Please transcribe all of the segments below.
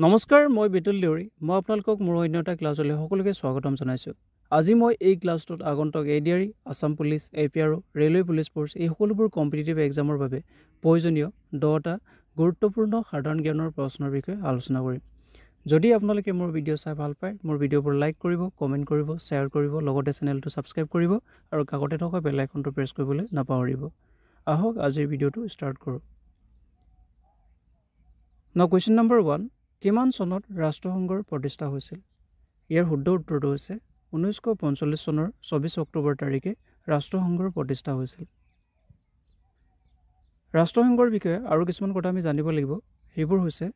নমস্কাৰ, মই বিতুল দেউৰী। মই আপোনালোকক মোৰ অন্য এটা ক্লাছলৈ সকলোকে স্বাগতম জনাইছোঁ। আজি মই এই ক্লাছটোত আগন্তুক ADRE, Assam police, APRO, railway police force এই সকলোবোৰ কম্পিটিটিভ এক্সামৰ বাবে প্ৰয়োজনীয় 10টা গুৰুত্বপূৰ্ণ সাধাৰণ জ্ঞানৰ প্ৰশ্নৰ বিষয়ে আলোচনা কৰিম। যদি আপোনালোকে মোৰ ভিডিঅ' চাই ভাল পায়, মোৰ ভিডিঅ'বোৰ লাইক কৰিব, কমেণ্ট কৰিব, শ্বেয়াৰ কৰিব, লগতে চেনেলটো ছাবস্ক্ৰাইব কৰিব আৰু কাষতে থকা বেল আইকনটো প্ৰেছ কৰিবলৈ নাপাহৰিব। আহক আজিৰ ভিডিঅ'টো ষ্টাৰ্ট কৰোঁ। Now question number 1, কিমান চনত ৰাষ্ট্ৰসংঘৰ প্ৰতিষ্ঠা হৈছিল? ইয়াৰ শুদ্ধ উত্তৰটো হৈছে 1945 চনৰ 24 অক্টোবৰ তাৰিখে ৰাষ্ট্ৰসংঘৰ প্ৰতিষ্ঠা হৈছিল। ৰাষ্ট্ৰসংঘৰ বিষয়ে আৰু কিছুমান কথা আমি জানিব লাগিব। সেইবোৰ হৈছে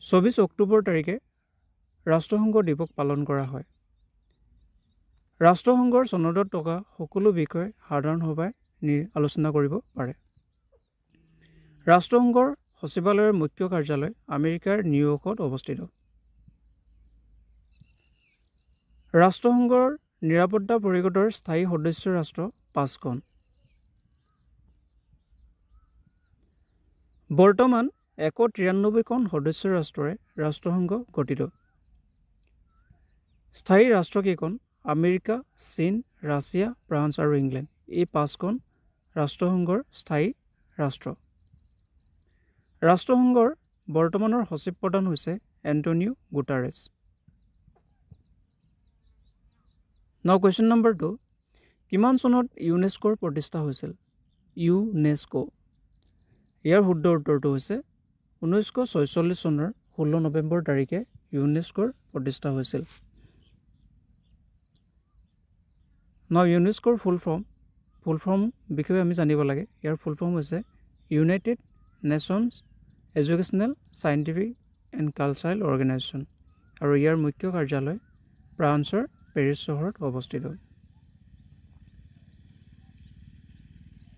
24 অক্টোবৰ তাৰিখে ৰাষ্ট্ৰসংঘ দিৱস পালন কৰা হয়। ৰাষ্ট্ৰসংঘৰ চনদত থকা সকলো বিষয় সাধাৰণ সভাই আলোচনা কৰিব পাৰে। ৰাষ্ট্ৰসংঘৰ সচিবালয়ৰ মুখ্য কাৰ্যালয় আমেৰিকাৰ নিউয়ৰ্কত অৱস্থিত। ৰাষ্ট্ৰসংঘৰ নিৰাপত্তা পৰিষদৰ স্থায়ী সদস্য ৰাষ্ট্ৰ 5খন। বৰ্তমান 193খন সদস্য ৰাষ্ট্ৰৰে ৰাষ্ট্ৰসংঘ গঠিত। স্থায়ী ৰাষ্ট্ৰকেইখন আমেৰিকা, চীন, ৰাছিয়া, ফ্ৰান্স আৰু ইংলেণ্ড। এই 5খন ৰাষ্ট্ৰসংঘৰ স্থায়ী ৰাষ্ট্ৰ। ৰাষ্ট্ৰসংঘৰ বৰ্তমানৰ সচিব প্ৰধান হৈছে এণ্টনিও গুটাৰেছ। Now question number 2, কিমান চনত ইউনেস্কোৰ প্ৰতিষ্ঠা হৈছিল? ইউনেস্কো। ইয়াৰ শুদ্ধ উত্তৰটো হৈছে 1946 চনৰ 16 নৱেম্বৰ তাৰিখে ইউনেস্কোৰ প্ৰতিষ্ঠা হৈছিল। Now ইউনেস্কোৰ ফুল ফৰ্ম বিষয়ে আমি জানিব লাগে। ইয়াৰ ফুল ফৰ্ম হৈছে United nations educational, scientific and cultural organisation আৰু ইয়াৰ মুখ্য কাৰ্যালয় ফ্ৰান্সৰ পেৰিছ চহৰত অৱস্থিত।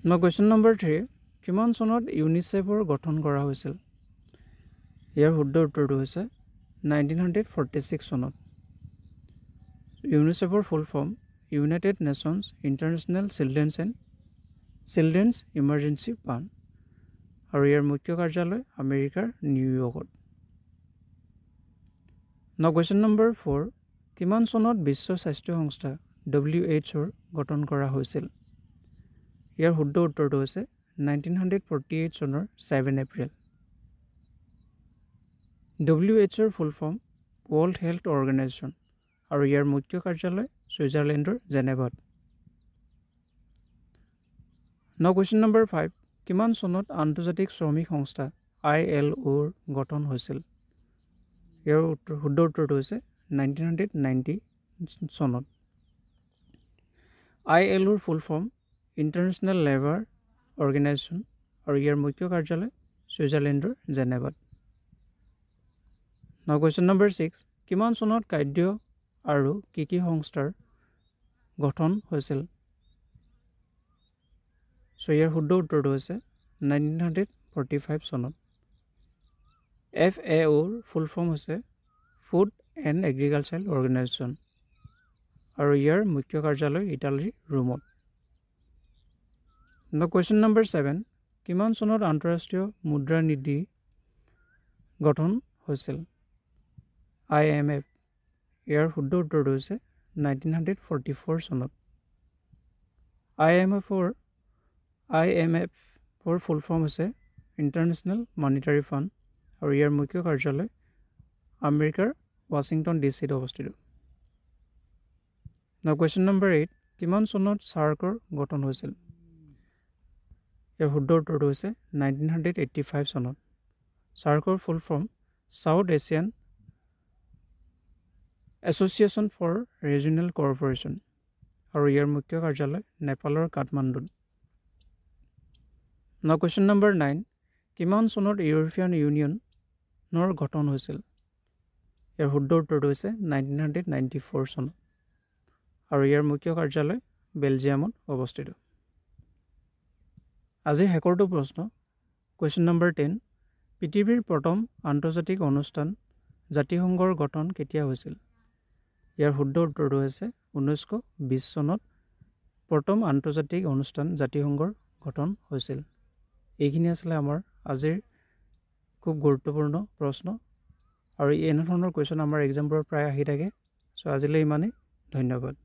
Now question number 3, কিমান চনত ইউনিচেফৰ গঠন কৰা হৈছিল? ইয়াৰ শুদ্ধ উত্তৰটো হৈছে 1946 চনত। ইউনিচেফৰ full form United Nations International Children's Emergency Fund আৰু ইয়াৰ মুখ্য কাৰ্যালয় আমেৰিকাৰ নিউয়ৰ্কত। Now question number 4, কিমান চনত বিশ্ব স্বাস্থ্য সংস্থা WHO গঠন কৰা হৈছিল? ইয়াৰ শুদ্ধ উত্তৰটো হৈছে 1948 চনৰ 7 April. WHO full form world health organisation আৰু ইয়াৰ মুখ্য কাৰ্যালয় ছুইজাৰলেণ্ডৰ জেনেভাত। Now question number 5, কিমান চনত আন্তৰ্জাতিক শ্ৰমিক সংস্থা ILO গঠন হৈছিল? ইয়াৰ শুদ্ধ উত্তৰটো হৈছে 1990 চনত। ILOৰ full form International Labour Organisation আৰু ইয়াৰ মুখ্য কাৰ্যালয় ছুইজাৰলেণ্ডৰ জেনেভাত। Now question number 6, কিমান চনত খাদ্য আৰু কৃষি সংস্থাৰ গঠন হৈছিল? ইয়াৰ শুদ্ধ উত্তৰটো হৈছে 1945 চনত। FAOৰ ফুল ফৰ্ম হৈছে ফুড এণ্ড এগ্ৰিকালচাৰেল অৰ্গেনাইজেশ্যন আৰু ইয়াৰ মুখ্য কাৰ্যালয় ইটালীৰ ৰোমত। Now question number 7, কিমান চনত আন্তঃৰাষ্ট্ৰীয় মুদ্ৰা নিধি গঠন হৈছিল? IMF। ইয়াৰ শুদ্ধ উত্তৰটো হৈছে 1944 চনত। IMFৰ ফুল ফৰ্ম হৈছে ইণ্টাৰনেশ্যনেল মনিটাৰী ফাণ্ড আৰু ইয়াৰ মুখ্য কাৰ্যালয় আমেৰিকাৰ ৱাশ্বিংটন DC-ত অৱস্থিত। Now question number 8, কিমান চনত সাৰ্কৰ গঠন হৈছিল? ইয়াৰ শুদ্ধ উত্তৰটো হৈছে 1985 চনত। সাৰ্কৰ full form South Asian Association for Regional Corporation আৰু ইয়াৰ মুখ্য কাৰ্যালয় নেপালৰ কাঠমাণ্ডুত। Now question number 9, কিমান চনত ইউৰোপীয়ান ইউনিয়নৰ গঠন হৈছিল? ইয়াৰ শুদ্ধ উত্তৰটো হৈছে 1994 চনত আৰু ইয়াৰ মুখ্য কাৰ্যালয় বেলজিয়ামত অৱস্থিত। আজিৰ শেষৰটো প্ৰশ্ন question number 10, পৃথিৱীৰ প্ৰথম আন্তৰ্জাতিক অনুষ্ঠান জাতিসংঘৰ গঠন কেতিয়া হৈছিল? ইয়াৰ শুদ্ধ উত্তৰটো হৈছে 1920 চনত প্ৰথম আন্তৰ্জাতিক অনুষ্ঠান জাতিসংঘৰ গঠন হৈছিল। এইখিনি আছিলে আমাৰ আজিৰ খুব গুৰুত্বপূৰ্ণ প্ৰশ্ন আৰু এনেধৰণৰ কুৱেশ্যন আমাৰ এক্সামবোৰত প্ৰায় আহি থাকে। চ' আজিলৈ ইমানেই, ধন্যবাদ।